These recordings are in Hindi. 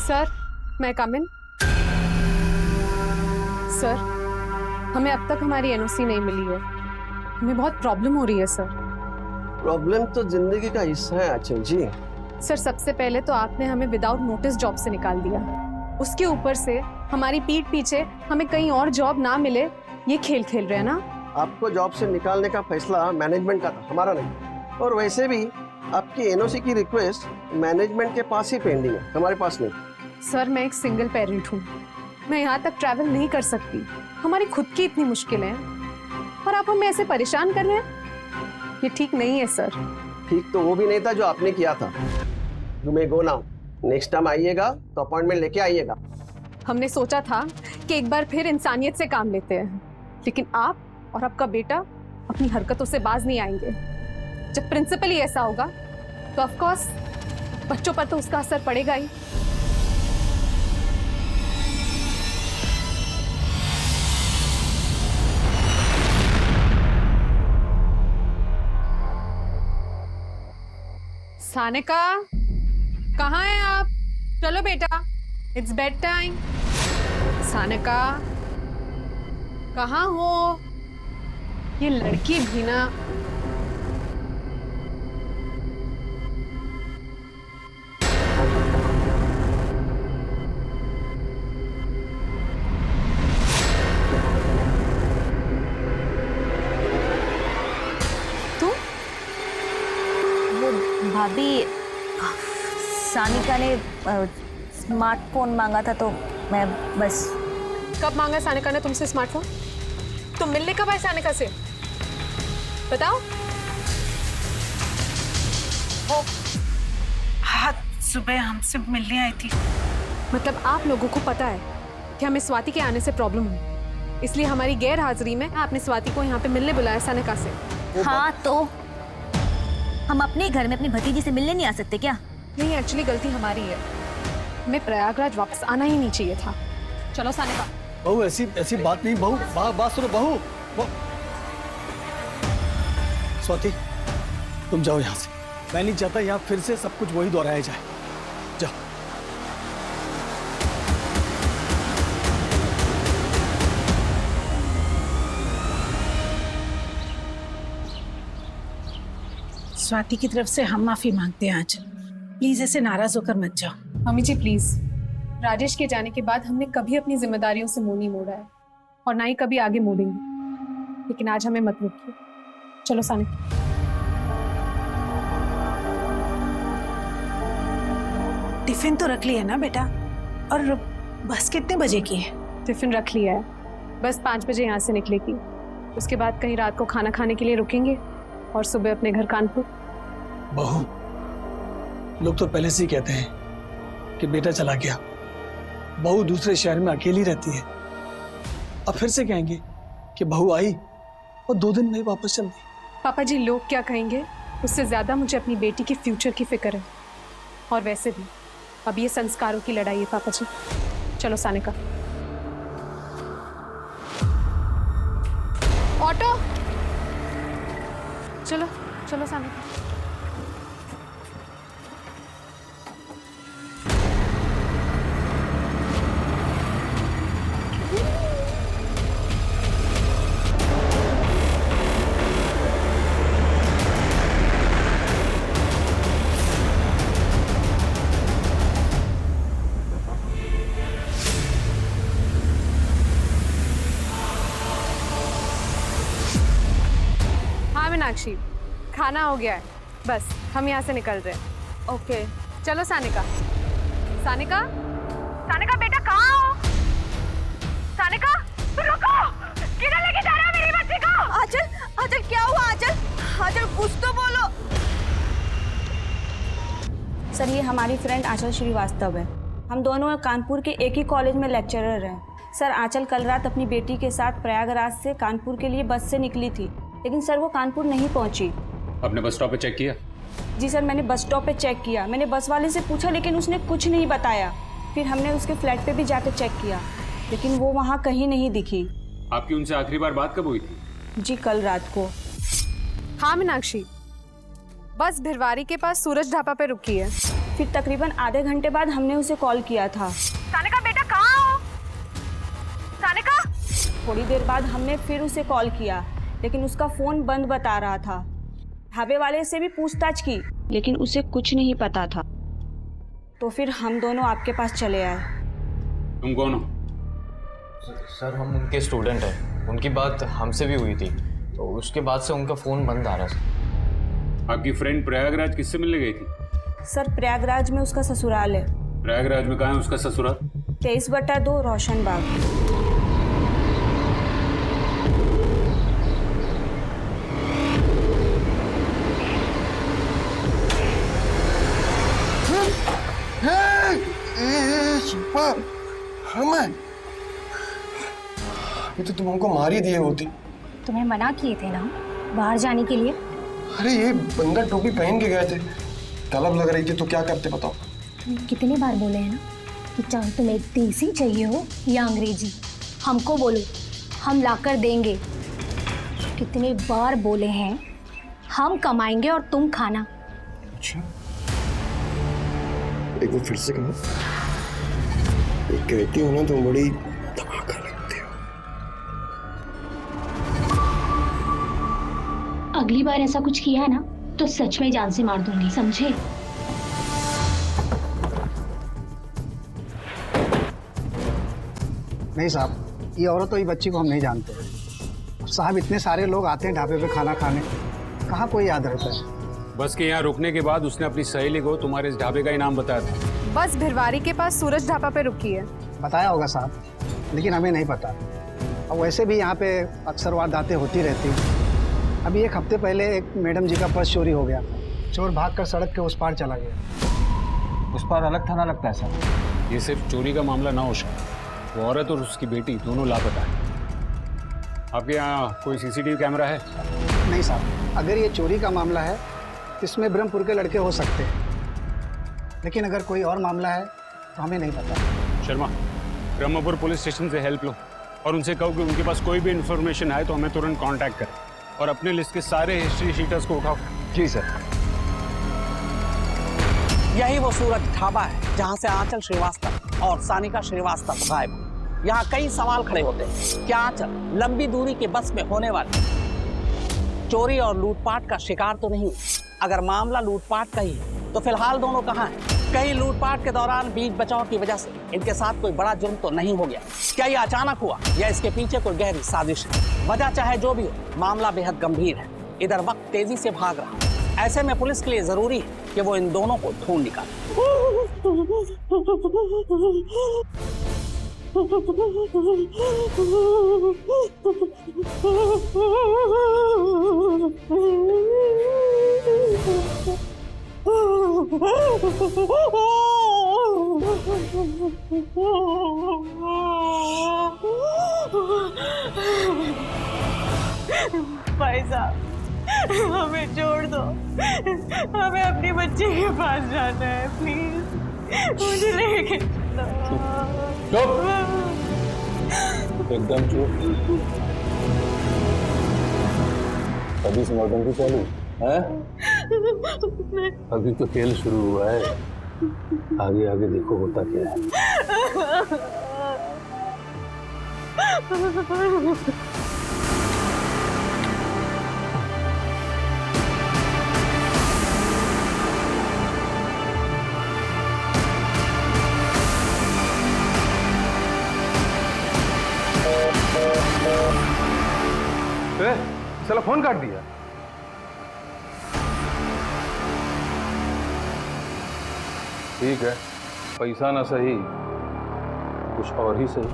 सर, मैं कम इन? सर, हमें अब तक हमारी एनओसी नहीं मिली है। हमें बहुत प्रॉब्लम हो रही है सर। प्रॉब्लम तो जिंदगी का हिस्सा है आंचल जी। सर, सबसे पहले तो आपने हमें विदाउट नोटिस जॉब से निकाल दिया। उसके ऊपर से हमारी पीठ पीछे हमें कहीं और जॉब ना मिले, ये खेल खेल रहे हैं ना। आपको जॉब से निकालने का फैसला मैनेजमेंट का था, हमारा नहीं। और वैसे भी आपकी एनओसी की रिक्वेस्ट मैनेजमेंट के पास ही पेंडिंग है, हमारे पास नहीं। सर, मैं एक सिंगल पेरेंट हूँ। मैं यहाँ तक ट्रैवल नहीं कर सकती। हमारी खुद की इतनी मुश्किलें हैं और आप हमें ऐसे परेशान कर रहे हैं। ये ठीक नहीं है सर। ठीक तो वो भी नहीं था जो आपने किया था। You may go now. Next time आइएगा तो अपॉइंटमेंट लेके आइएगा। हमने सोचा था कि एक बार फिर इंसानियत से काम लेते हैं, लेकिन आप और आपका बेटा अपनी हरकतों से बाज नहीं आएंगे। जब प्रिंसिपल ही ऐसा होगा तो ऑफ कोर्स बच्चों पर तो उसका असर पड़ेगा ही। सानिका, कहाँ हैं आप? चलो बेटा, इट्स बेड टाइम। सानिका, कहाँ हो? ये लड़की भी ना। तू? वो भाभी, सानिका ने स्मार्टफोन मांगा था तो मैं बस। कब मांगा सानिका ने तुमसे स्मार्टफोन? तुम मिलने कब आए सानिका से? बताओ। वो आज सुबह हमसे मिलने आई थी। मतलब आप लोगों को पता है कि हमें स्वाति के आने से प्रॉब्लम हुई, इसलिए हमारी गैर हाजिरी में आपने स्वाति को यहाँ पे मिलने बुलाया सानिका से। हाँ तो हम अपने घर में अपनी भतीजी से मिलने नहीं आ सकते क्या? नहीं, एक्चुअली गलती हमारी है। हमें प्रयागराज वापस आना ही नहीं चाहिए था। चलो सानिका। बहू, ऐसी बात नहीं बहू। बात सुनो बहू। स्वाति, तुम जाओ यहाँ से। मैं नहीं चाहता यहाँ फिर से सब कुछ वही दोहराया जाए। जाओ। स्वाति की तरफ से हम माफी मांगते हैं आंचल। प्लीज ऐसे नाराज होकर मत जाओ। मम्मी जी प्लीज, राजेश के जाने के बाद हमने कभी अपनी जिम्मेदारियों से मुंह नहीं मोड़ा है और ना ही कभी आगे मोड़ेंगे, लेकिन आज हमें मत रोकिए। चलो सानिका। टिफिन तो रख लिया ना बेटा? और बस कितने बजे की है? टिफिन रख लिया है, बस 5 बजे यहाँ से निकलेगी। उसके बाद कहीं रात को खाना खाने के लिए रुकेंगे और सुबह अपने घर कानपुर। बहू, लोग तो पहले से ही कहते हैं कि बेटा चला गया, बहू दूसरे शहर में अकेली रहती है। अब फिर से कहेंगे कि बहू आई और 2 दिन में ही वापस चल गई। पापा जी, लोग क्या कहेंगे उससे ज्यादा मुझे अपनी बेटी के फ्यूचर की फिक्र है। और वैसे भी अब ये संस्कारों की लड़ाई है पापा जी। चलो सानिका। ऑटो, चलो चलो सानिका। मीनाक्षी, खाना हो गया है, बस हम यहाँ से निकल रहे हैं। ओके चलो सानिका। सानिका, सानिका बेटा कहाँ हो? सानिका रुको, किधर लेके जा रहे हो मेरी बच्ची को? आंचल, आंचल क्या हुआ? आंचल, आंचल कुछ तो बोलो। सर, ये हमारी फ्रेंड आंचल श्रीवास्तव है। हम दोनों कानपुर के एक ही कॉलेज में लेक्चरर हैं। सर, आंचल कल रात अपनी बेटी के साथ प्रयागराज से कानपुर के लिए बस से निकली थी, लेकिन सर वो कानपुर नहीं पहुंची। आपने बस स्टॉप पे चेक किया? जी सर, मैंने बस स्टॉप पे चेक किया। मैंने बस वाले से पूछा लेकिन उसने कुछ नहीं बताया। फिर हमने उसके फ्लैट पे भी जाकर चेक किया, लेकिन वो वहाँ कहीं नहीं दिखी। आपकी उनसे आखिरी बार बात कब हुई थी? जी कल रात को। हाँ मीनाक्षी, बस भिरवारी के पास सूरज ढाबा पे रुकी है। फिर तकरीबन आधे घंटे बाद हमने उसे कॉल किया था। सानिका बेटा कहाँ हो? सानिका? थोड़ी देर बाद हमने फिर उसे कॉल किया, लेकिन उसका फ़ोन बंद बता रहा था। ढाबे वाले से भी पूछताछ की, लेकिन उसे कुछ नहीं पता था। तो फिर हम दोनों आपके पास चले आए। तुम कौन हो? सर हम उनके स्टूडेंट हैं। उनकी बात हमसे भी हुई थी, तो उसके बाद से उनका फ़ोन बंद आ रहा है। आपकी फ्रेंड प्रयागराज किससे मिलने गई थी? सर प्रयागराज में उसका ससुराल है। प्रयागराज में कहाँ है उसका ससुराल? 23/2 रोशन बाग। ये तो तुम हमको मार ही दिए होती। तुम्हें मना किए थे ना बाहर जाने के लिए। अरे ये बंदा टोपी पहन के गए थे, तलब लग रही थी तो क्या करते बताओ। तुम्हें कितने बार बोले हैं ना कि चाहे तुम्हें देसी चाहिए हो या अंग्रेजी, हमको बोलो, हम लाकर देंगे। कितने बार बोले हैं हम कमाएंगे और तुम खाना। अच्छा एक बार फिर से कहो। कहती हो ना तुम बड़ी धमाका लगते हो। अगली बार ऐसा कुछ किया ना तो सच में जान से मार दूंगी, समझे? नहीं साहब, ये औरत और ये बच्ची को हम नहीं जानते। साहब इतने सारे लोग आते हैं ढाबे पे खाना खाने, कहाँ कोई याद रहता है। बस के यहाँ रुकने के बाद उसने अपनी सहेली को तुम्हारे इस ढाबे का ही नाम बताया था। बस भिरवारी के पास सूरज ढाबा पे रुकी है। बताया होगा साहब, लेकिन हमें नहीं पता। और वैसे भी यहाँ पे अक्सर वारदातें होती रहती हैं। अभी एक हफ्ते पहले एक मैडम जी का पर्स चोरी हो गया था। चोर भागकर सड़क के उस पार चला गया। उस पर अलग थाना लगता है सर। ये सिर्फ चोरी का मामला ना हो सकता। वो औरत और उसकी बेटी दोनों लापता है। आपके यहाँ कोई सीसीटीवी कैमरा है? नहीं साहब, अगर ये चोरी का मामला है तो इसमें ब्रह्मपुर के लड़के हो सकते हैं, लेकिन अगर कोई और मामला है तो हमें नहीं पता। शर्मा, ब्रह्मपुर पुलिस स्टेशन से हेल्प लो और उनसे कहो कि उनके पास कोई भी इन्फॉर्मेशन आए तो हमें तुरंत कांटेक्ट करें और अपने लिस्ट के सारे हिस्ट्री शीटर्स को उठाओ। जी सर। यही वो सूरज ढाबा है जहां से आंचल श्रीवास्तव और सानिका श्रीवास्तव गायब। यहाँ कई सवाल खड़े होते हैं। क्या आंचल लंबी दूरी के बस में होने वाली चोरी और लूटपाट का शिकार तो नहीं? अगर मामला लूटपाट का ही है तो फिलहाल दोनों कहाँ हैं? कहीं लूटपाट के दौरान बीच बचाव की वजह से इनके साथ कोई बड़ा जुर्म तो नहीं हो गया? क्या ये अचानक हुआ या इसके पीछे कोई गहरी साजिश है? वजह चाहे जो भी हो, मामला बेहद गंभीर है। इधर वक्त तेजी से भाग रहा है। ऐसे में पुलिस के लिए जरूरी है कि वो इन दोनों को ढूंढ निकाले। भाई साहब, हमें छोड़ दो, हमें अपनी बच्ची के पास जाना है, प्लीज मुझे लेके चलो। एकदम चुप। अभी से नौटंकी चालू है? अभी तो खेल शुरू हुआ है, आगे आगे देखो होता क्या है। साला फोन काट दिया। ठीक है, पैसा ना सही, कुछ और ही सही।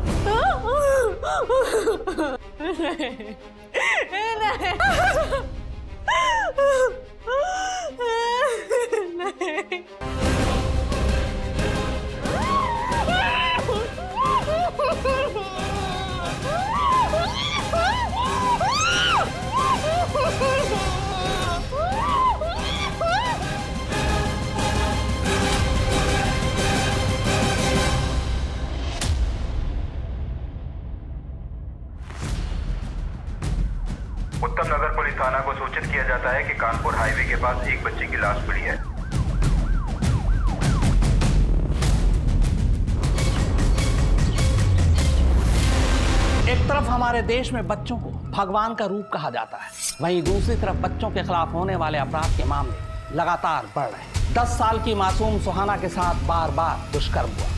नहीं। उत्तम नगर पुलिस थाना को सूचित किया जाता है कि कानपुर हाईवे के पास एक बच्ची की लाश पड़ी है। एक तरफ हमारे देश में बच्चों को भगवान का रूप कहा जाता है, वहीं दूसरी तरफ बच्चों के खिलाफ होने वाले अपराध के मामले लगातार बढ़ रहे हैं। 10 साल की मासूम सुहाना के साथ बार बार दुष्कर्म हुआ,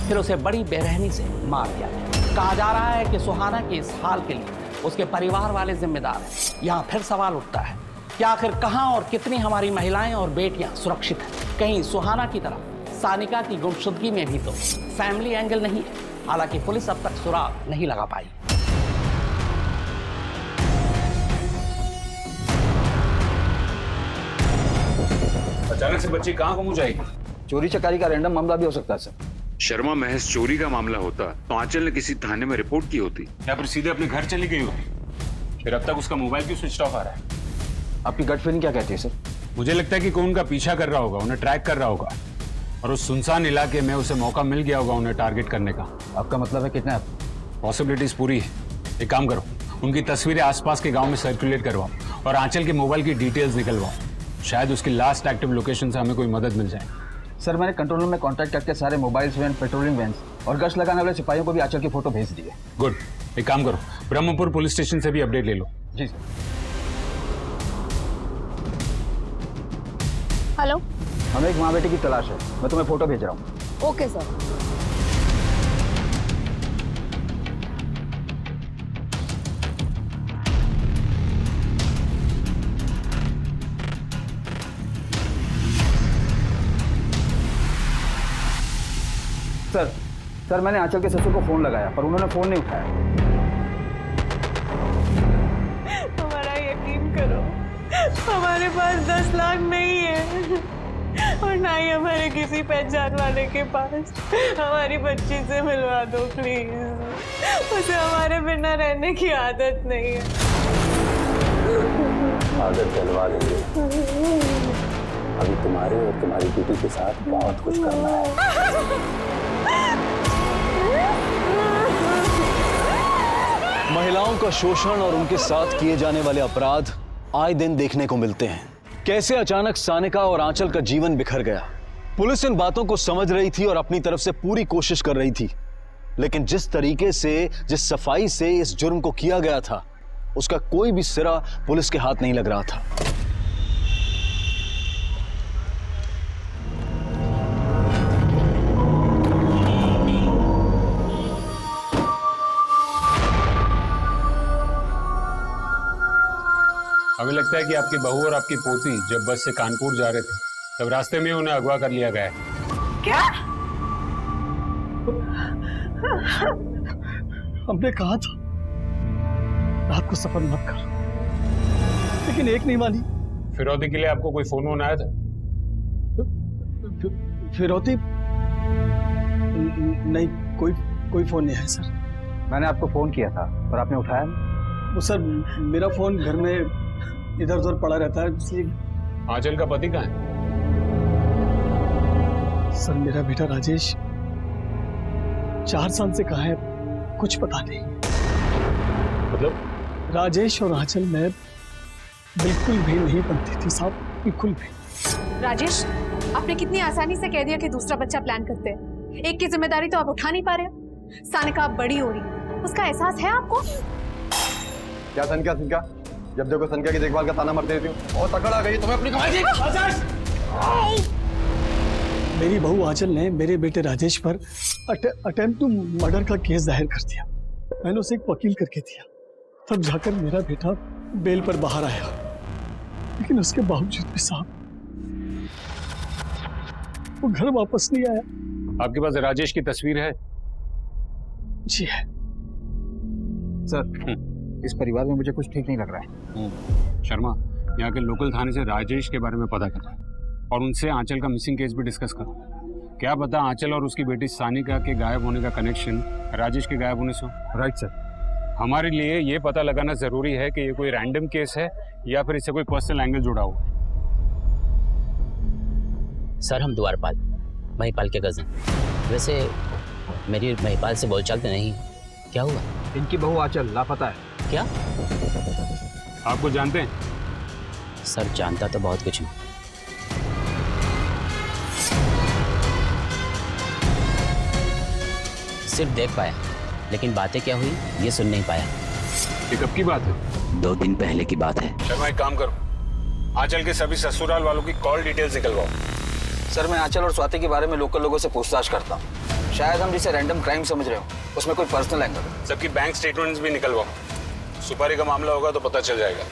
फिर उसे बड़ी बेरहमी से मार दिया गया। कहा जा रहा है कि सुहाना के इस हाल के लिए उसके परिवार वाले जिम्मेदार हैं। यहाँ फिर सवाल उठता है कि आखिर कहां और कितनी हमारी महिलाएं और बेटियां सुरक्षित हैं? कहीं सुहाना की तरह सानिका की गुमशुदगी में भी तो फैमिली एंगल नहीं है। हालांकि पुलिस अब तक सुराग नहीं लगा पाई। अचानक से बच्ची कहाँ गुम जाएगी? चोरी चकारी का रैंडम मामला भी हो सकता है सर। शर्मा महज चोरी का मामला होता तो आंचल ने किसी थाने में रिपोर्ट की होती या फिर सीधे अपने घर चली गई होती। फिर अब तक उसका मोबाइल क्यों स्विच ऑफ आ रहा है? आपकी गट फीलिंग क्या कहती है सर? मुझे लगता है कि कोई उनका पीछा कर रहा होगा, उन्हें ट्रैक कर रहा होगा और उस सुनसान इलाके में उसे मौका मिल गया होगा उन्हें टारगेट करने का। आपका मतलब है किडनैप? पॉसिबिलिटीज पूरी है। एक काम करो, उनकी तस्वीरें आसपास के गांव में सर्कुलेट करवाओ और आंचल के मोबाइल की डिटेल्स निकलवाओ। शायद उसकी लास्ट एक्टिव लोकेशन से हमें कोई मदद मिल जाए। सर मैंने कंट्रोल रूम में कांटेक्ट करके सारे मोबाइल्स वैन, पेट्रोलिंग वैन और गश्त लगाने वाले सिपाहियों को भी आंचल की फोटो भेज दी है। गुड। एक काम करो, ब्रह्मपुर पुलिस स्टेशन से भी अपडेट ले लो। जी सर। हेलो, हमें एक माँ बेटी की तलाश है, मैं तुम्हें फोटो भेज रहा हूँ। Okay sir. सर मैंने आंचल के ससुर को फोन लगाया पर उन्होंने फोन नहीं उठाया। हमारा यकीन करो, हमारे पास 10 लाख नहीं है और ना ही हमारे किसी पहचान वाले के पास। हमारी बच्ची से मिलवा दो प्लीज, उसे हमारे बिना रहने की आदत नहीं है। आदत डलवा लेंगे, अभी तुम्हारे और तुम्हारी बेटी के साथ बहुत कुछ करना है। महिलाओं का शोषण और उनके साथ किए जाने वाले अपराध आए दिन देखने को मिलते हैं। कैसे अचानक सानिका और आंचल का जीवन बिखर गया। पुलिस इन बातों को समझ रही थी और अपनी तरफ से पूरी कोशिश कर रही थी, लेकिन जिस तरीके से, जिस सफाई से इस जुर्म को किया गया था, उसका कोई भी सिरा पुलिस के हाथ नहीं लग रहा था। हमें लगता है कि आपकी बहू और आपकी पोती जब बस से कानपुर जा रहे थे तब रास्ते में उन्हें अगवा कर लिया गया है। क्या? हमने कहा था रात को सफर मत कर, लेकिन एक नहीं मानी। फिरौती के लिए आपको कोई फोन आया था? फिरौती? नहीं, कोई फोन नहीं है सर। मैंने आपको फोन किया था पर आपने उठाया नहीं। वो सर मेरा फोन घर में इधर उधर पड़ा रहता है, इसलिए। आंचल का पति कहाँ है? सर मेरा बेटा राजेश 4 साल से कहाँ है कुछ पता नहीं। मतलब? राजेश और आंचल में बिल्कुल भी नहीं बनती थी साहब, बिल्कुल भी। राजेश, आपने कितनी आसानी से कह दिया कि दूसरा बच्चा प्लान करते हैं। एक की जिम्मेदारी तो आप उठा नहीं पा रहे हो। सानिका अब बड़ी हो रही, उसका एहसास है आपको? क्या सनका जब देखो सनका की देखभाल का ताना मारते रहती हूँ। बहुत तकड़ आ गई तुम्हें अपनी कमाई। मेरी बहू आंचल ने मेरे बेटे राजेश पर अटेम्प्ट टू मर्डर का केस दायर कर दिया। मैंने उसे एक वकील करके दिया, तब जाकर मेरा बेटा बेल पर बाहर आया, लेकिन उसके बावजूद भी साहब वो घर वापस नहीं आया। आपके पास राजेश की तस्वीर है? जी है सर। इस परिवार में मुझे कुछ ठीक नहीं लग रहा है। शर्मा, यहाँ के लोकल थाने से राजेश के बारे में पता करो और उनसे आंचल का मिसिंग केस भी डिस्कस करो। क्या पता आंचल और उसकी बेटी सानिका के गायब होने का कनेक्शन राजेश के गायब होने से हो। Right sir. हमारे लिए ये पता लगाना जरूरी है कि ये कोई रैंडम केस है या फिर इससे कोई पर्सनल एंगल जुड़ा हुआ। सर हम द्वारपाल, महिपाल के कज़न। वैसे मेरी महिपाल से बोलचाल तो नहीं, क्या हुआ? इनकी बहू आंचल लापता है। क्या? आपको जानते हैं? सर जानता तो बहुत कुछ हूँ। सिर्फ देख पाया, लेकिन बातें क्या हुई ये सुन नहीं पाया। ये कब की बात है? 2 दिन पहले की बात है। शर्मा एक काम करो, आंचल के सभी ससुराल वालों की कॉल डिटेल्स निकलवाओ। सर मैं आंचल और स्वाति के बारे में लोकल लोगों से पूछताछ करता हूँ। शायद हम जिसे रैंडम क्राइम समझ रहे हो उसमें कोई पर्सनल एंगल है। सबकी बैंक स्टेटमेंट्स भी निकलवाओ। सुपारी का मामला होगा तो पता चल जाएगा।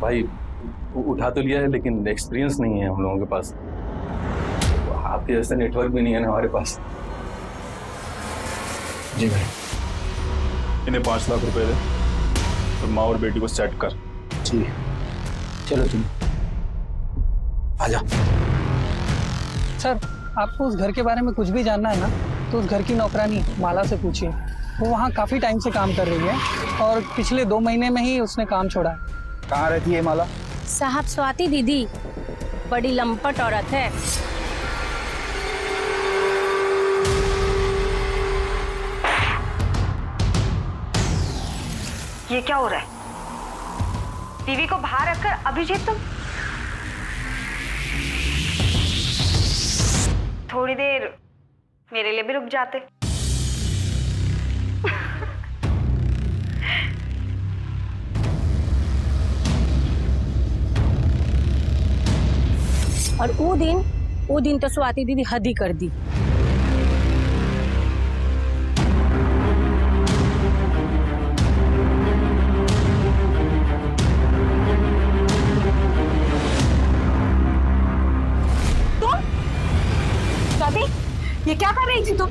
भाई उठा तो लिया है लेकिन एक्सपीरियंस नहीं है हम लोगों के पास। आपके जैसे नेटवर्क भी नहीं है ना हमारे पास। जी भाई। इन्हें 5 लाख रुपए दे तो माँ और बेटी को सेट कर। जी चलो तुम आजा। सर आपको उस घर के बारे में कुछ भी जानना है ना तो उस घर की नौकरानी माला से पूछिए। वो वहाँ काफ़ी टाइम से काम कर रही है और पिछले 2 महीने में ही उसने काम छोड़ा है। कहाँ रहती है माला? साहब स्वाति दीदी बड़ी लंपट औरत है। ये क्या हो रहा है? टीवी को बाहर रखकर अभिजीत तुम थोड़ी देर मेरे लिए भी रुक जाते। और वो दिन तो स्वाति दीदी हद ही कर दी। तुम स्वाति ये क्या कर रही थी तुम?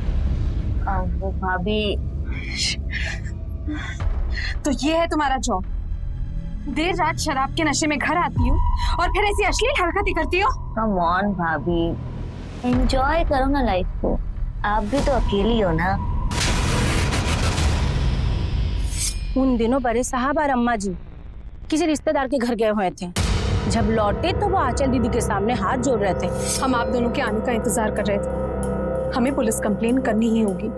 वो भाभी तो ये है तुम्हारा जॉब? देर रात शराब के नशे में घर आती हो और फिर ऐसी अश्लील हरकतें करती हो? कम ऑन भाभी, एंजॉय करो ना लाइफ को। आप भी तो अकेली हो ना। उन दिनों बड़े साहब और अम्मा जी किसी रिश्तेदार के घर गए हुए थे। जब लौटे तो वो आंचल दीदी के सामने हाथ जोड़ रहे थे। हम आप दोनों के आने का इंतजार कर रहे थे। हमें पुलिस कंप्लेन करनी ही होगी।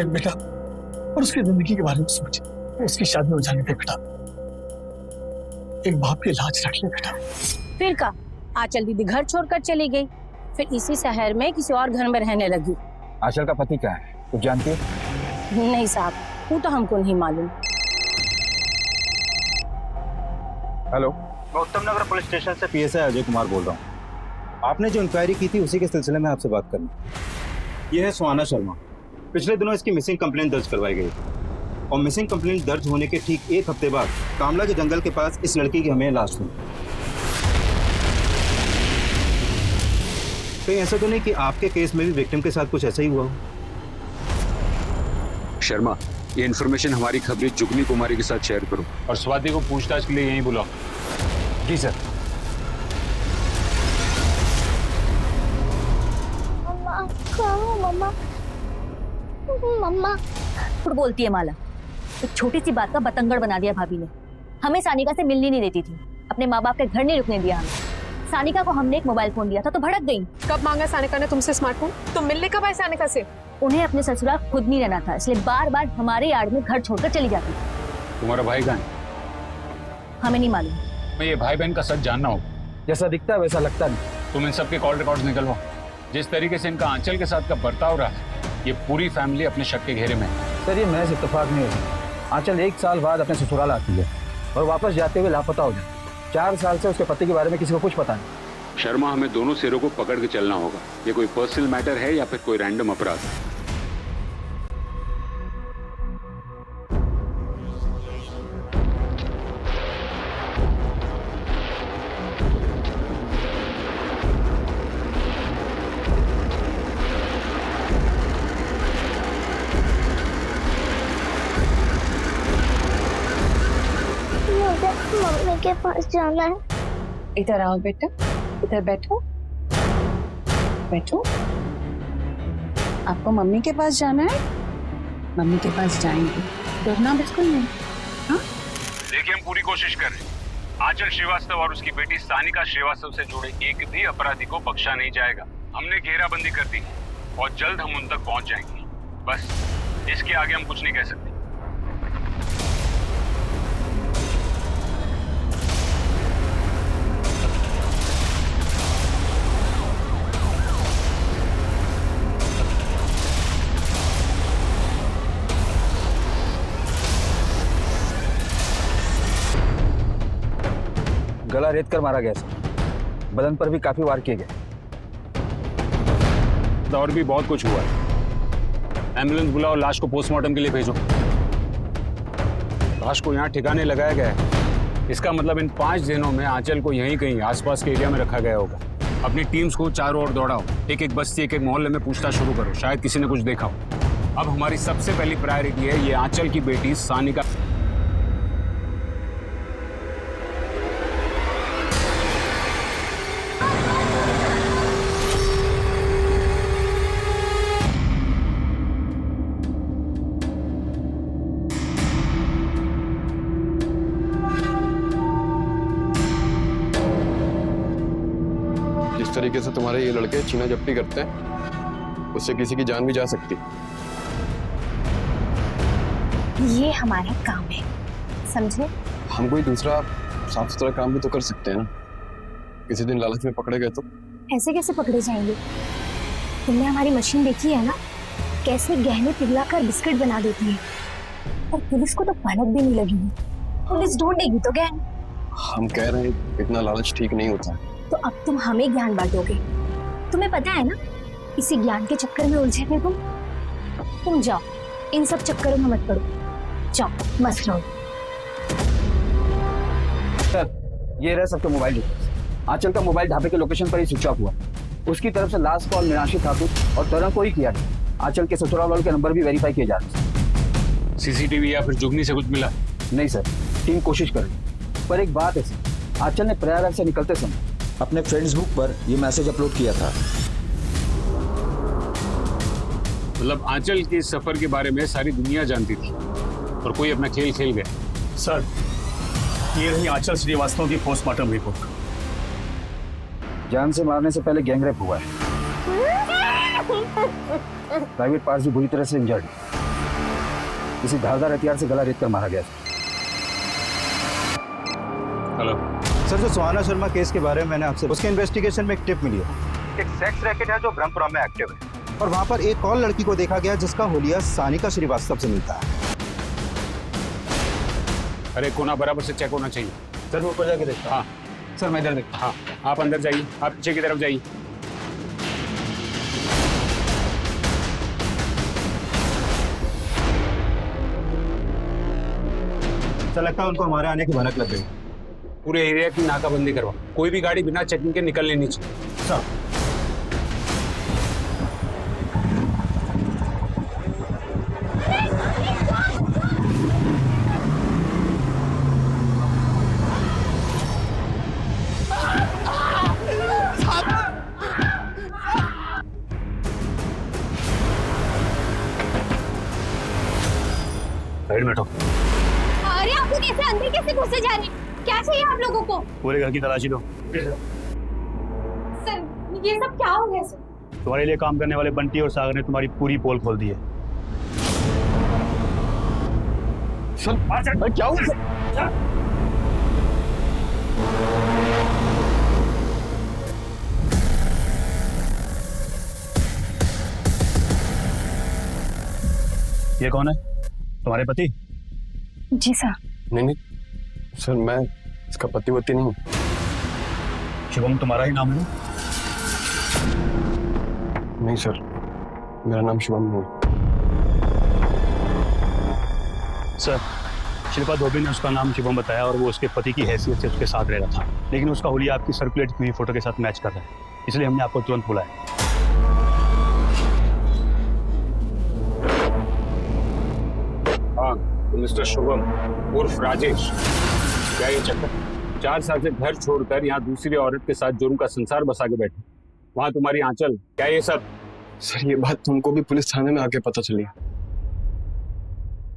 बेटा और उसकी जिंदगी के बारे में सोचे, उसकी शादी हो जाने दे बेटा। एक बाप की लाज रख ले बेटा। फिर का आंचल दीदी घर छोड़कर चली गई, फिर इसी शहर में किसी और घर में रहने लगी। आंचल का पति क्या है कुछ जानती है? नहीं साहब, वो तो हमको नहीं मालूम। हेलो, मैं उत्तम नगर पुलिस स्टेशन से PSI अजय कुमार बोल रहा हूँ। आपने जो इंक्वायरी की थी उसी के सिलसिले में आपसे बात करनी। यह है सुहाना शर्मा। पिछले दिनों इसकी मिसिंग कंप्लेंट दर्ज करवाई गई और मिसिंग कंप्लेंट दर्ज होने के ठीक 1 हफ्ते बाद कामला के जंगल के पास इस लड़की की हमें लाश मिली। कहीं ऐसा तो नहीं कि आपके केस में भी विक्टिम के साथ कुछ ऐसा ही हुआ हो? शर्मा, ये इन्फॉर्मेशन हमारी खबरी जुगनी कुमारी के साथ शेयर करो और स्वाति को पूछताछ के लिए यहीं बुलाओ। जी सर। मम्मा मम्मा खुद बोलती है माला। एक छोटी सी बात का बतंगड़ बना दिया भाभी ने। हमें सानिका से मिलनी नहीं देती थी, अपने माँ बाप के घर नहीं रुकने दिया हमें। सानिका को हमने एक मोबाइल फोन दिया था तो भड़क गई। कब मांगा सानिका ने तुमसे स्मार्टफोन? तुम मिलने कब आए सानिका से? उन्हें अपने ससुराल खुद नहीं रहना था, इसलिए बार बार हमारे यार्ड में घर छोड़कर चली जाती। तुम्हारा भाई कहाँ? हमें नहीं मालूम। मैं ये भाई बहन का सच जानना होगा। जैसा दिखता है वैसा लगता नहीं। तुम इन सबके कॉल रिकॉर्ड्स निकलवाओ। जिस तरीके से इनका आंचल के साथ का बर्ताव रहा है, ये पूरी फैमिली अपने शक के घेरे में है। सर ये महज इत्तेफाक नहीं होता। आंचल 1 साल बाद अपने ससुराल आती है और वापस जाते हुए लापता हो जाती। 4 साल से उसके पति के बारे में किसी को कुछ पता नहीं। शर्मा, हमें दोनों सिरों को पकड़ के चलना होगा। ये कोई पर्सनल मैटर है या फिर कोई रैंडम अपराध? मम्मी के पास जाना है। इधर आओ बेटा, इधर बैठो बैठो। आपको मम्मी के पास जाना है? मम्मी के पास जाएंगे, डरना बिल्कुल नहीं। हाँ? देखिए, हम पूरी कोशिश कर रहे हैं। आंचल श्रीवास्तव और उसकी बेटी सानिका श्रीवास्तव से जुड़े एक भी अपराधी को बख्शा नहीं जाएगा। हमने घेराबंदी कर दी। और जल्द हम उन तक पहुंच जाएंगे। बस इसके आगे हम कुछ नहीं कह सकते। गला रेत कर मारा गया सर। बदन पर भी काफी वार किए गए। और भी बहुत कुछ हुआ है। एम्बुलेंस बुलाओ, लाश को पोस्टमार्टम के लिए भेजो। लाश को यहाँ ठिकाने लगाया गया है। इसका मतलब इन 5 दिनों में आंचल को यहीं कहीं आसपास के एरिया में रखा गया होगा। अपनी टीम्स को चारों ओर दौड़ाओ, एक एक बस्ती, एक एक मोहल्ले में पूछताछ शुरू करो, शायद किसी ने कुछ देखा हो। अब हमारी सबसे पहली प्रायोरिटी है ये आंचल की बेटी सानिका। जिस तरीके से तुम्हारे ये लड़के छीना झपटी करते हैं, उससे किसी की जान भी जा सकती। ये हमारा काम है, समझे? हम कोई दूसरा साफ सुथरा काम भी तो कर सकते हैं ना। किसी दिन लालच में पकड़े गए तो? ऐसे कैसे पकड़े जाएंगे? तुमने हमारी मशीन देखी है ना, कैसे गहने पिघलाकर बिस्किट बना देती है, और पुलिस को तो पलक भी नहीं लगी है। पुलिस ढूंढेगी तो गहने। हम कह रहे हैं इतना लालच ठीक नहीं होता है। तो अब तुम हमें ज्ञान बांटोगे। तुम्हें पता है ना, इसी ज्ञान के चक्कर में उलझे थे तुम जाओ, इन सब चक्करों में मत पड़ो, जाओ मस्त रहो। सर, ये रहे सबके मोबाइल डिटेल्स। आंचल का मोबाइल ढाबे के लोकेशन पर ही स्विच ऑफ हुआ। उसकी तरफ से लास्ट कॉल मीनाक्षी ठाकुर और तरह को ही किया गया। आंचल के ससुराल वालों के नंबर भी वेरीफाई किए जा रहे हैं। सीसीटीवी या फिर जुगनी से कुछ मिला? नहीं सर, टीम कोशिश कर रही है। पर एक बात है सर, आंचल ने प्रयागराज से निकलते समय अपने फेसबुक पर ये मैसेज अपलोड किया था। मतलब आंचल के सफर के बारे में सारी दुनिया जानती थी और कोई अपना खेल खेल गया। सर, ये रही आंचल श्रीवास्तव की पोस्टमार्टम रिपोर्ट। जान से मारने से पहले गैंगरेप हुआ है। प्राइवेट पार्ट्स भी बुरी तरह से इंजर्ड। किसी धारदार हथियार से गला रेत कर मारा गया। हेलो सर, जो सुहाना शर्मा केस के बारे में मैंने आपसे, उसके इन्वेस्टिगेशन में एक टिप मिली है। एक सेक्स रैकेट है जो ब्रह्मपुरा में एक्टिव है, और वहां पर एक और लड़की को देखा गया जिसका हुलिया सानिका श्रीवास्तव से मिलता है। अरे कोना बराबर से चेक होना चाहिए। सर, वो ऊपर जाके देखता। हाँ सर, मैं इधर देखता। हाँ, आप अंदर जाइए, आप पीछे की तरफ जाइए। सर, लगता है उनको हमारे आने की भनक लग गई। पूरे एरिया की नाकाबंदी करवा, कोई भी गाड़ी बिना चेकिंग के निकलने नहीं चाहिए। सर, साइड में हटो। अरे आप लोग ऐसे अंदर कैसे घुसे जा रहे हैं? क्या चाहिए आप लोगों को? पूरे घर की तलाशी लो। सर, ये सब क्या हो गया सर? तुम्हारे लिए काम करने वाले बंटी और सागर ने तुम्हारी पूरी पोल खोल दी है। सर, क्या हुआ? ये कौन है? तुम्हारे पति? जी सर। नहीं सर, मैं इसका पति वती नहीं हूँ। शुभम तुम्हारा ही नाम है? नहीं सर, मेरा नाम शुभम नहीं है। सर, शिल्पा धोबी ने उसका नाम शुभम बताया और वो उसके पति की हैसियत से उसके साथ रह रहा था, लेकिन उसका हुलिया आपकी सर्कुलेट की हुई फोटो के साथ मैच कर रहा है, इसलिए हमने आपको तुरंत बुलाया। हाँ, तो मिस्टर शुभम उर्फ राजेश, क्या ये चक्कर? 4 साल से घर छोड़कर यहाँ दूसरी औरत के साथ जुर्म का संसार बसा के बैठे, वहां तुम्हारी आंचल, क्या ये सब? सर, ये बात तुमको भी पुलिस थाने में आके पता चली?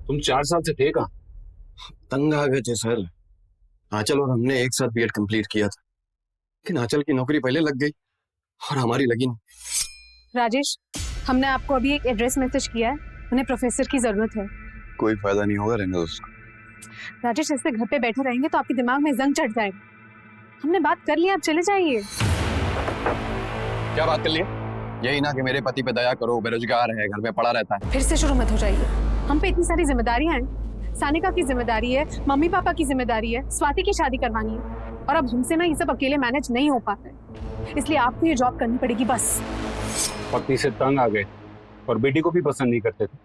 तुम 4 साल से थे कहाँ? तंग आ गए थे सर। आंचल और हमने एक साथ बीएड कंप्लीट किया था, लेकिन आंचल की नौकरी पहले लग गई और हमारी लगी नहीं। राजेश, हमने आपको अभी एक एड्रेस मैसेज किया है, उन्हें प्रोफेसर की जरूरत है। कोई फायदा नहीं होगा, रहने दो उसको। राजेश, ऐसे घर पे बैठे रहेंगे तो आपके दिमाग में जंग चढ़ जाएगा। हमने बात कर ली, आप चले जाइए। क्या बात कर लिए? यही ना कि मेरे पति पे दया करो, बेरोजगार है, घर में पड़ा रहता है। फिर से शुरू मत हो जाइए। हम पे इतनी सारी जिम्मेदारियां हैं। सानिका की जिम्मेदारी है, मम्मी पापा की जिम्मेदारी है, स्वाति की शादी करवानी है, और अब हमसे ना ये सब अकेले मैनेज नहीं हो पाता है, इसलिए आपको ये जॉब करनी पड़ेगी बस। पत्नी से तंग आ गए और बेटी को भी पसंद नहीं करते थे।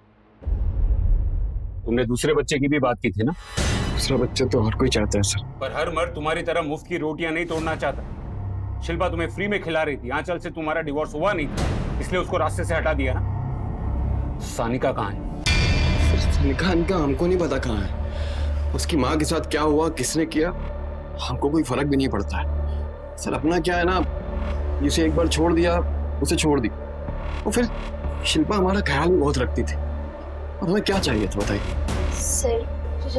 तुमने दूसरे बच्चे की भी बात की थी ना? दूसरा बच्चा तो हर कोई चाहता है सर, पर हर मर्द तुम्हारी तरह मुफ्त की रोटियां नहीं तोड़ना चाहता। शिल्पा तुम्हें फ्री में खिला रही थी, आंचल से तुम्हारा डिवोर्स हुआ नहीं था, इसलिए उसको रास्ते से हटा दिया ना। सानिका कहाँ है? सानिका इनका हमको नहीं पता कहाँ है। उसकी माँ के साथ क्या हुआ, किसने किया, हमको कोई फर्क भी नहीं पड़ता है सर। अपना क्या है ना, जिसे एक बार छोड़ दिया उसे छोड़ दी। और फिर शिल्पा हमारा ख्याल भी बहुत रखती थी, और हमें क्या चाहिए था बताइए? सर,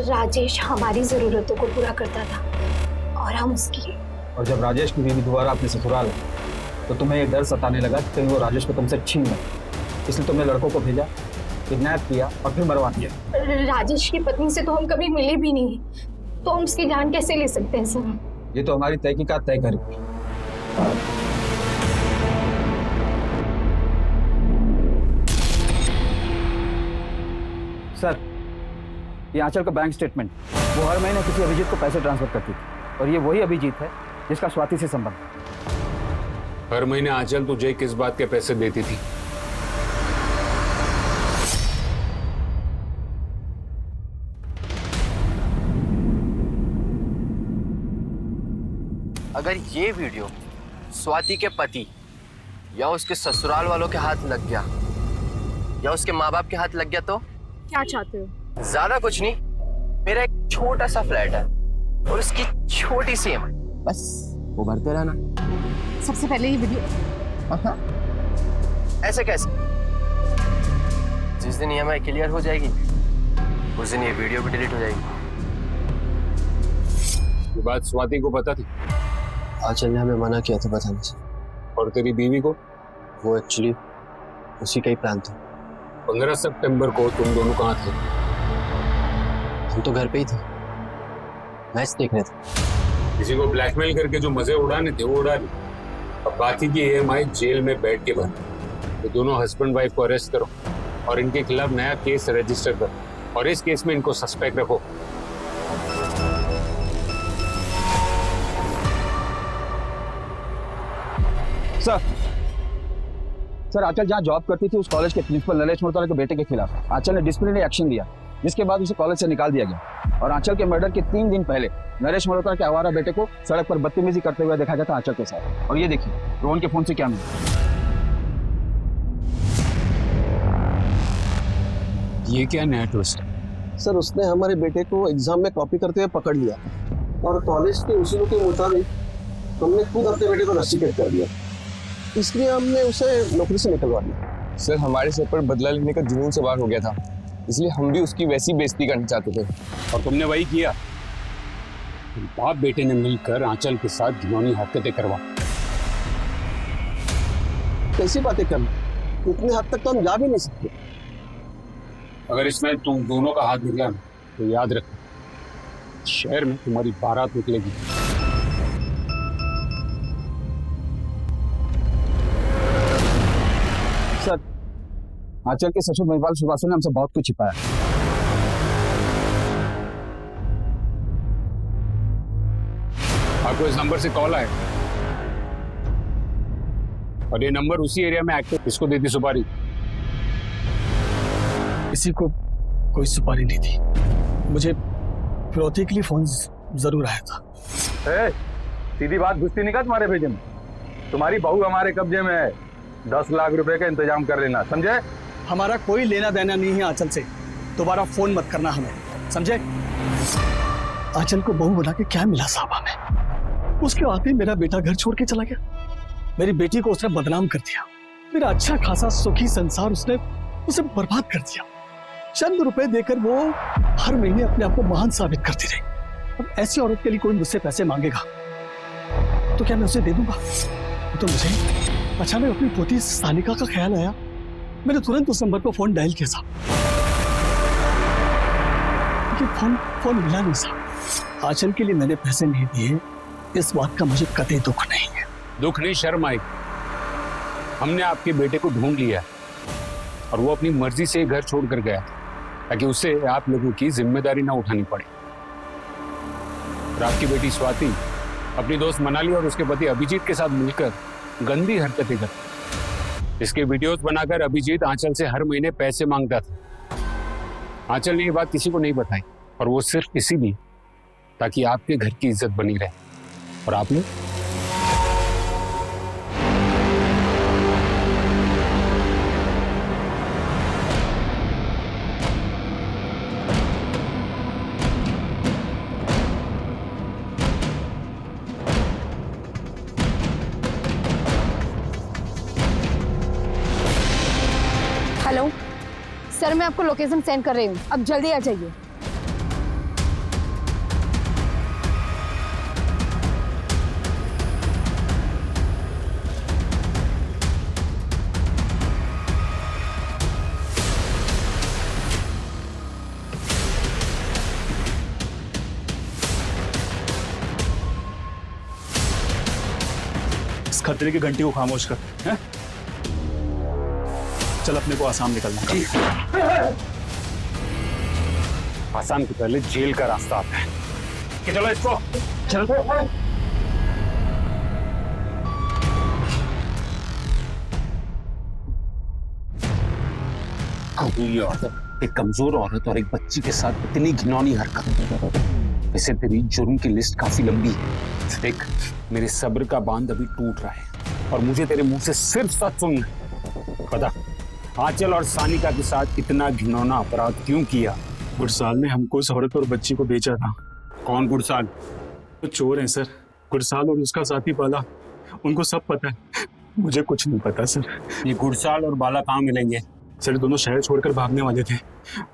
राजेश हमारी जरूरतों को पूरा करता था और हम उसकी। और जब राजेश की बीवी दोबारा अपने ससुराल तो तुम्हें ये डर सताने लगा कि कहीं वो राजेश को तुमसे छीन ले, इसलिए तुमने लड़कों को भेजा, किडनैप किया और फिर मरवा दिया। राजेश की पत्नी से तो हम कभी मिले भी नहीं, तो हम उसकी जान कैसे ले सकते हैं सर? ये तो हमारी तहकीकात तय करेगी। सर, ये आंचल का बैंक स्टेटमेंट, वो हर महीने किसी अभिजीत को पैसे ट्रांसफर करती थी, और ये वही अभिजीत है जिसका स्वाति से संबंध। हर महीने आंचल तुझे किस बात के पैसे देती थी? अगर ये वीडियो स्वाति के पति या उसके ससुराल वालों के हाथ लग गया या उसके माँ बाप के हाथ लग गया तो क्या चाहते हो? ज्यादा कुछ नहीं, मेरा एक छोटा सा फ्लैट है और उसकी छोटी सी EMI, बस वो भरते रहना। सबसे पहले ये वीडियो। ऐसे कैसे? जिस दिन EMI क्लियर हो जाएगी उस दिन ये वीडियो भी डिलीट हो जाएगी। ये बात स्वाति को पता थी? आंचल ने हमें मना किया था बताने से। और तेरी बीवी को? वो एक्चुअली उसी का ही प्लान था। 15 सितंबर को तुम दोनों कहाँ थे? हम तो घर पे ही थे, मैच देख रहे थे। किसी को ब्लैकमेल करके जो मजे उड़ाने थे वो उड़ा लिए। अब बाकी की EMI जेल में बैठ के भर। तो दोनों हस्बैंड वाइफ को अरेस्ट करो और इनके खिलाफ नया केस रजिस्टर करो, और इस केस में इनको सस्पेक्ट रखो। सर, आंचल जहाँ जॉब करती थी उस कॉलेज के प्रिंसिपल नरेश मोरतरा के बेटे के खिलाफ आंचल ने डिसिप्लिनरी एक्शन लिया, जिसके बाद उसे कॉलेज से निकाल दिया गया। और आंचल के मर्डर के 3 दिन पहले नरेश मोरतरा के आवारा बेटे को सड़क पर बदतमीजी करते हुए देखा गया था आंचल के साथ। और ये देखिए रोहन के फोन से क्या मिला। ये क्या नया ट्विस्ट? सर, उसने हमारे बेटे को एग्जाम में कॉपी करते हुए पकड़ लिया और कॉलेज के उसूलों के मुताबिक हमने खुद अपने बेटे को रस्टिकेट कर दिया, इसलिए हमने उसे नौकरी से निकलवा दिया। सर, हमारे सर पर बदला लेने का जुनून सवार हो गया था, इसलिए हम भी उसकी वैसी बेइज्जती करना चाहते थे। और तुमने वही किया। तुम बाप बेटे ने मिलकर आंचल के साथ घिनौनी हरकतें करवा। कैसी बातें करना, इतने हद तक तो हम जा भी नहीं सकते। अगर इसमें तुम दोनों का हाथ निकला तो याद रखना, शहर में तुम्हारी बारात निकलेगी। सर, आंचल के ससुर महिपाल श्रीवास्तव ने हमसे बहुत कुछ छिपाया। आपको इस नंबर से कॉल आया और ये नंबर उसी एरिया में एक्टिव। इसको देती सुपारी? किसी को कोई सुपारी नहीं थी, मुझे फिरौती के लिए फोन जरूर आया था। सीधी बात घुसती नहीं का तुम्हारे भेजे में? तुम्हारी बहू हमारे कब्जे में है, 10 लाख रुपए का इंतजाम कर लेना, समझे? हमारा कोई लेना देना नहीं है आंचल से, दोबारा फोन मत करना हमें, समझे? आंचल को बहू बना के क्या मिला साहब हमें? उसके आते मेरा बेटा घर छोड़ के चला गया, मेरी बेटी को उसने बदनाम कर दिया, मेरा अच्छा खासा सुखी संसार उसने उसे बर्बाद कर दिया। चंद रुपए देकर वो हर महीने अपने आप को महान साबित करती रही। अब ऐसी औरत के लिए कोई मुझसे पैसे मांगेगा तो क्या मैं उसे दे दूंगा? तो मुझे अचानक अपनी पोती सानिका का ख्याल आया मैंने तुरंत उस नंबर पर फोन डायल किया साहब, लेकिन फोन मिला नहीं साहब। आंचल के लिए मैंने पैसे नहीं दिए, इस बात का मुझे कतई दुख नहीं है। दुख नहीं, शर्म आई। हमने आपके बेटे को ढूंढ लिया और वो अपनी मर्जी से घर छोड़कर गया ताकि उसे आप लोगों की जिम्मेदारी ना उठानी पड़े। और आपकी बेटी स्वाति अपनी दोस्त मनाली और उसके पति अभिजीत के साथ मिलकर गंदी हरकतें करती। इसके वीडियोस बनाकर अभिजीत आंचल से हर महीने पैसे मांगता था। आंचल ने ये बात किसी को नहीं बताई, और वो सिर्फ इसीलिए ताकि आपके घर की इज्जत बनी रहे। और आपने हेलो सर, मैं आपको लोकेशन सेंड कर रही हूँ, अब जल्दी आ जाइए। इस खतरे की घंटी को खामोश कर, हैं? चल अपने को आसाम निकलना है। आसाम के पहले जेल का रास्ता आता है कि चलो इसको चल। ये औरत, एक कमजोर औरत और एक बच्ची के साथ इतनी घिनौनी हरकत। वैसे तेरी जुर्म की लिस्ट काफी लंबी है। देख, मेरे सब्र का बांध अभी टूट रहा है और मुझे तेरे मुंह से सिर्फ सच सुनना है। बता, आंचल और सानिका के साथ इतना घिनौना अपराध क्यों किया? गुरसाल ने हमको उस औरत और बच्ची को बेचा था। कौन गुरसाल? वो चोर हैं सर। गुरसाल और उसका साथी बाला, उनको सब पता है, मुझे कुछ नहीं पता सर। ये गुरसाल और बाला कहाँ मिलेंगे? सर दोनों शहर छोड़कर भागने वाले थे,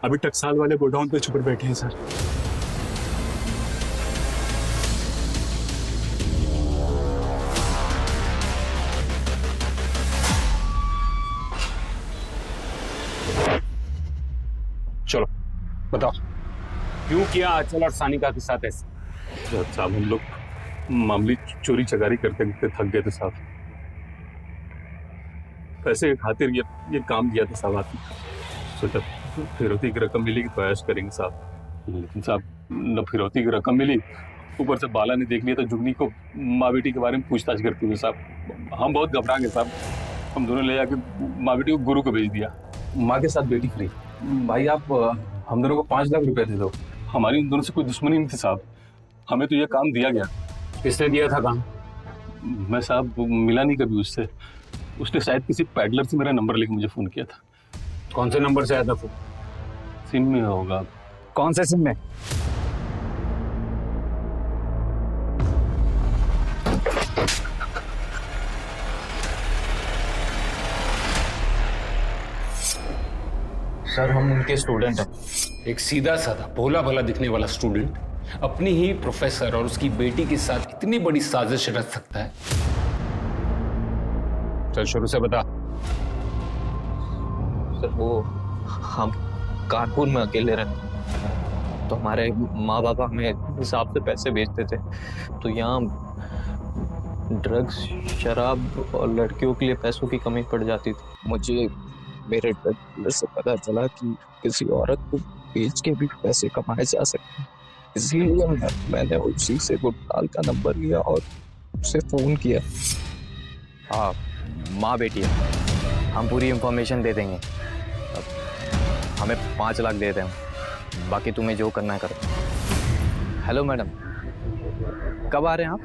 अभी टकसाल वाले गोडाउन पे छुप बैठे हैं सर। चलो बताओ, क्यों किया आंचल और सानिका के साथ ऐसे? साहब हम लोग मामूली चोरी चकारी करते करते थक गए थे साहब। पैसे की खातिर ये काम दिया था साहब। आपने सोचा फिरौती की रकम मिलेगी तो ऐश करेंगे साहब, लेकिन साहब न फिरौती की रकम मिली, ऊपर से बाला ने देख लिया तो जुगनी को माँ बेटी के बारे में पूछताछ करते हुए साहब हम बहुत घबरा गए साहब। हम दोनों ले जाके माँ बेटी को गुरु को भेज दिया। माँ के साथ बेटी फ्री। भाई आप हम दोनों को 5 लाख रुपए दे दो। हमारी उन दोनों से कोई दुश्मनी नहीं थी साहब, हमें तो ये काम दिया गया। किसने दिया था काम? मैं साहब मिला नहीं कभी उससे। उसने शायद किसी पैडलर से मेरा नंबर लेके मुझे फोन किया था। कौन से नंबर से आया था फोन? सिम में होगा। कौन से सिम में? सर हम उनके स्टूडेंट हैं। एक सीधा साधा भोला भला दिखने वाला स्टूडेंट अपनी ही प्रोफेसर और उसकी बेटी के साथ इतनी बड़ी साजिश रच सकता है? चल शुरू से बता। सर वो हम कानपुर में अकेले रहते हैं, तो हमारे माँ बाप हमें हिसाब से पैसे भेजते थे, तो यहाँ ड्रग्स, शराब और लड़कियों के लिए पैसों की कमी पड़ जाती थी। मुझे मेरे ड्रग डीलर से पता चला कि किसी औरत को बेच के भी पैसे कमाए जा सकते हैं, इसलिए मैंने उसी से गुरसाल का नंबर लिया और उसे फ़ोन किया। हाँ माँ बेटी है, हम पूरी इंफॉर्मेशन दे देंगे। हमें 5 लाख दे दें, बाकी तुम्हें जो करना है करो। हेलो मैडम, कब आ रहे हैं आप?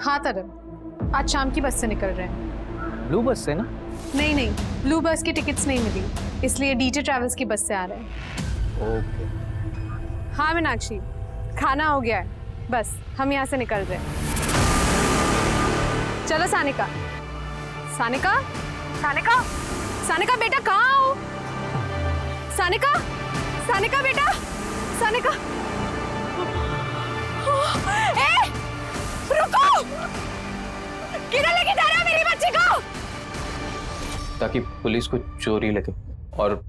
हाँ तरन, आज शाम की बस से निकल रहे हैं। ब्लू बस से ना? नहीं नहीं, ब्लू बस की टिकट्स नहीं मिली, इसलिए डीजे ट्रैवल्स की बस से आ रहे हैं। ओके। हाँ मीनाक्षी, खाना हो गया है, बस हम यहाँ से निकल रहे हैं। चलो सानिका। सानिका, सानिका, सानिका बेटा कहाँ हो? सानिका, सानिका बेटा, सानिका। ए, रुको! किधर लेके जा रहे हो मेरी बच्ची को? ताकि पुलिस को चोरी लगे। और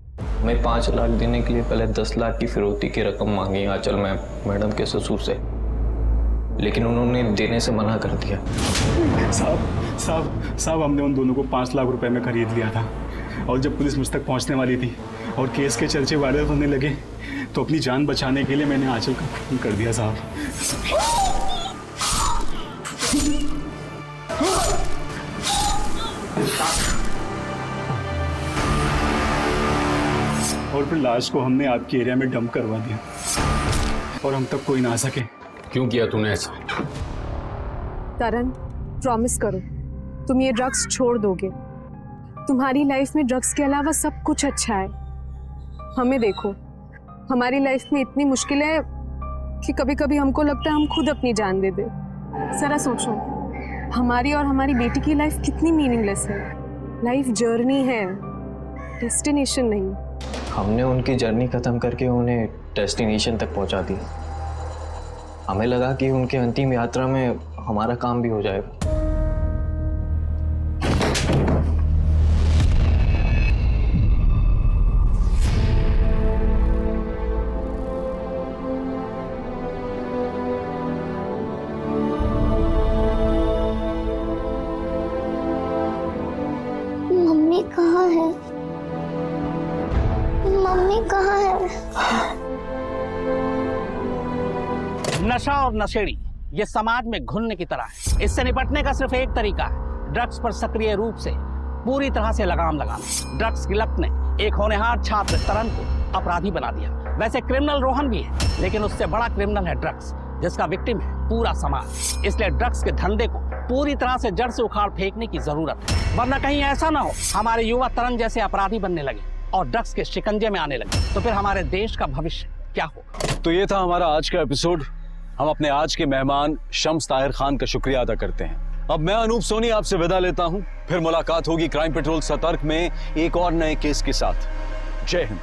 मैं 5 लाख देने के लिए पहले 10 लाख की फिरौती की रकम मांगी आंचल मैडम के ससुर से, लेकिन उन्होंने देने से मना कर दिया। साहब हमने उन दोनों को 5 लाख रुपए में खरीद लिया था, और जब पुलिस मुझ तक पहुंचने वाली थी और केस के चर्चे वायरल होने लगे तो अपनी जान बचाने के लिए मैंने आंचल का खून कर दिया साहब। और फिर लाश को हमने आपके एरिया में डंप करवा दिया और हम तक कोई ना आ सके। क्यों किया तूने ऐसा? तरन, प्रॉमिस करो तुम ये ड्रग्स छोड़ दोगे। तुम्हारी लाइफ में ड्रग्स के अलावा सब कुछ अच्छा है। हमें देखो, हमारी लाइफ में इतनी मुश्किलें है कि कभी कभी हमको लगता है हम खुद अपनी जान दे दे। जरा सोचो, हमारी और हमारी बेटी की लाइफ कितनी मीनिंगलेस है। लाइफ जर्नी है, डेस्टिनेशन नहीं। हमने उनकी जर्नी खत्म करके उन्हें डेस्टिनेशन तक पहुंचा दिया। हमें लगा कि उनके अंतिम यात्रा में हमारा काम भी हो जाएगा। मम्मी कहाँ है? मम्मी कहाँ है? नशा और नशेड़ी ये समाज में घुलने की तरह है। इससे निपटने का सिर्फ एक तरीका है, ड्रग्स पर सक्रिय रूप से पूरी तरह से लगाम लगाना। ड्रग्स की लत ने एक होनहार छात्र तरन को अपराधी बना दिया। वैसे क्रिमिनल रोहन भी है, लेकिन उससे बड़ा क्रिमिनल है ड्रग्स, जिसका विक्टिम है पूरा समाज। इसलिए ड्रग्स के धंधे को पूरी तरह से जड़ से उखाड़ फेंकने की जरूरत है, वरना कहीं ऐसा ना हो हमारे युवा तरन जैसे अपराधी बनने लगे और ड्रग्स के शिकंजे में आने लगे, तो फिर हमारे देश का भविष्य क्या होगा। तो ये था हमारा आज का एपिसोड। हम अपने आज के मेहमान शम्स ताहिर खान का शुक्रिया अदा करते हैं। अब मैं अनूप सोनी आपसे विदा लेता हूं। फिर मुलाकात होगी क्राइम पेट्रोल सतर्क में एक और नए केस के साथ। जय हिंद।